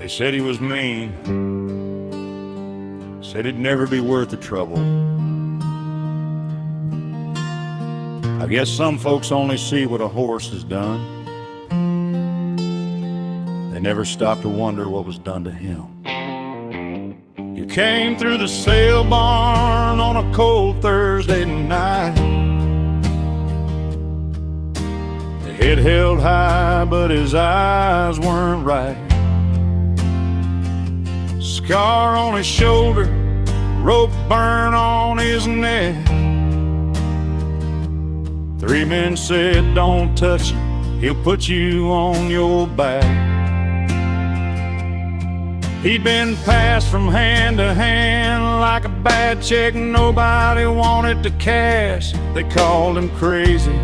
They said he was mean, said he'd never be worth the trouble. I guess some folks only see what a horse has done. They never stop to wonder what was done to him. You came through the sale barn on a cold Thursday night. The head held high, but his eyes weren't right. Scar on his shoulder, rope burn on his neck. 3 men said, don't touch him, he'll put you on your back. He'd been passed from hand to hand like a bad check nobody wanted to cash. They called him crazy,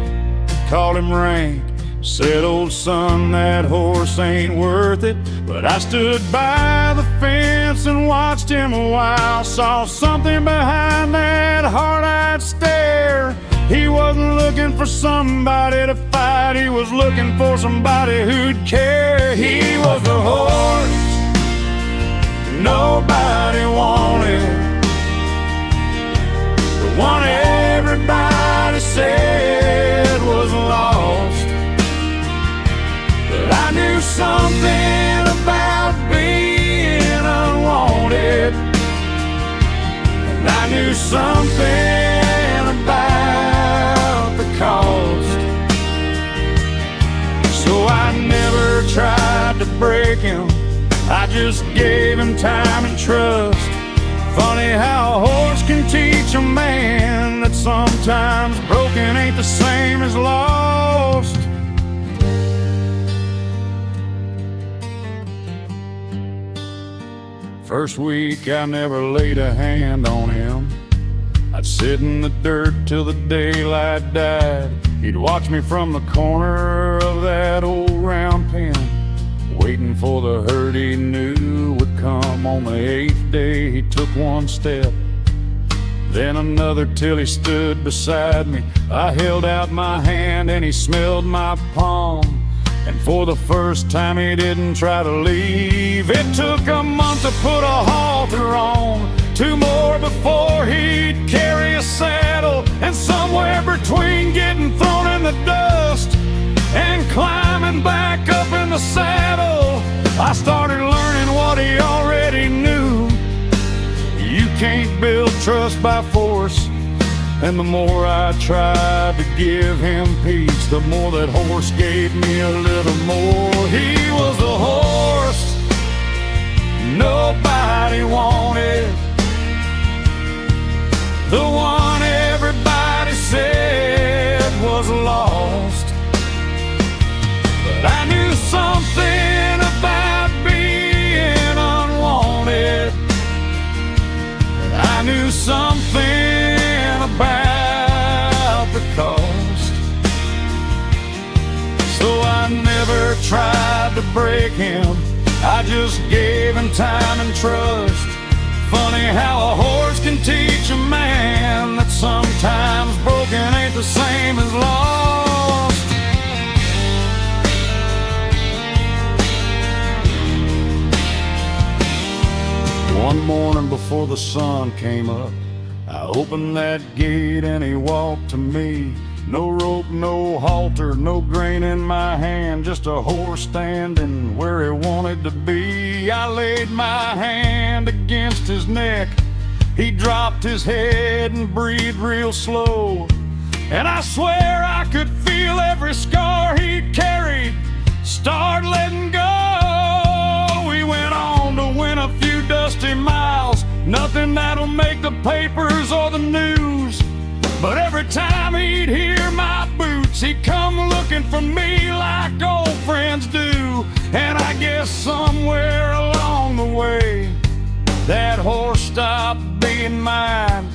called him rank, said, old son, that horse ain't worth it. But I stood by the fence and watched him a while, saw something behind that hard-eyed stare. He wasn't looking for somebody to fight, he was looking for somebody who'd care. He was the horse nobody wanted, the one everybody said was lost. But I knew something about being unwanted, and I knew something about the cost. So I never tried to break him, I just gave him time and trust. Funny how a horse can teach a man that sometimes broken ain't the same as lost. First week I never laid a hand on him. I'd sit in the dirt till the daylight died. He'd watch me from the corner of that old round pen, waiting for the herd he knew would come. On the 8th day he took one step, then another, till he stood beside me. I held out my hand and he smelled my palm, and for the first time he didn't try to leave. It took a month to put a halter on, 2 more before he'd carry a saddle, and somewhere between getting thrown in the dust and climbing back up in the saddle, I started learning what he already knew. You can't build trust by force, and the more I tried to give him peace, the more that horse gave me a little more. He was the horse nobody wanted, the one everybody said was lost. But I knew something about being unwanted, I knew something about the cost. So I never tried to break him, I just gave him time and trust. Funny how a horse can teach a man that sometimes broken ain't the same as lost. One morning before the sun came up, I opened that gate and he walked to me. No rope, no halter, no grain in my hand, just a horse standing where he wanted to be. I laid my hand against his neck, he dropped his head and breathed real slow, and I swear I could feel every scar he'd carried start letting go. We went on to win a few dusty miles, nothing that'll make the papers or the news. But every time he'd hear my boots, he'd come looking for me like old friends do. And I guess somewhere along the way, that horse stopped being mine.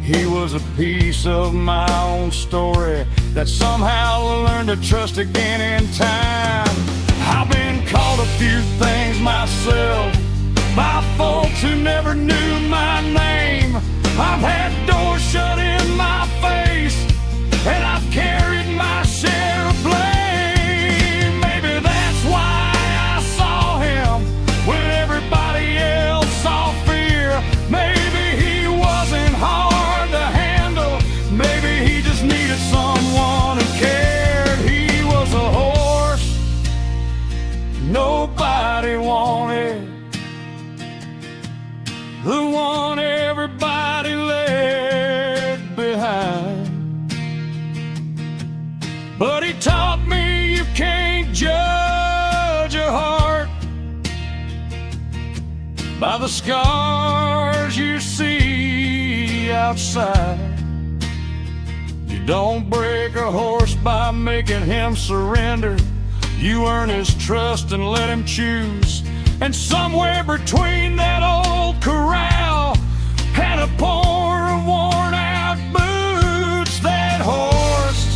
He was a piece of my own story that somehow I learned to trust again in time. I've been called a few things myself by folks who never knew my name. I've had doors shut in my face, and I've carried my share of blame. Maybe that's why I saw him with But he taught me you can't judge a heart by the scars you see outside. You don't break a horse by making him surrender. You earn his trust and let him choose. And somewhere between that old corral and a pair of worn-out boots, that horse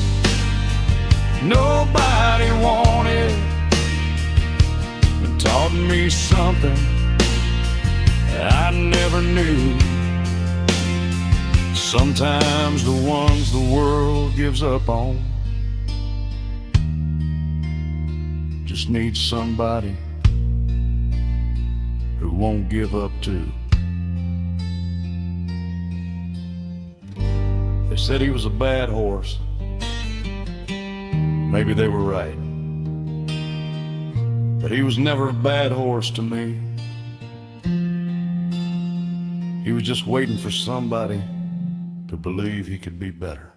nobody wanted, but taught me something I never knew. Sometimes the ones the world gives up on just need somebody who won't give up too. They said he was a bad horse. Maybe they were right, but he was never a bad horse to me. He was just waiting for somebody to believe he could be better.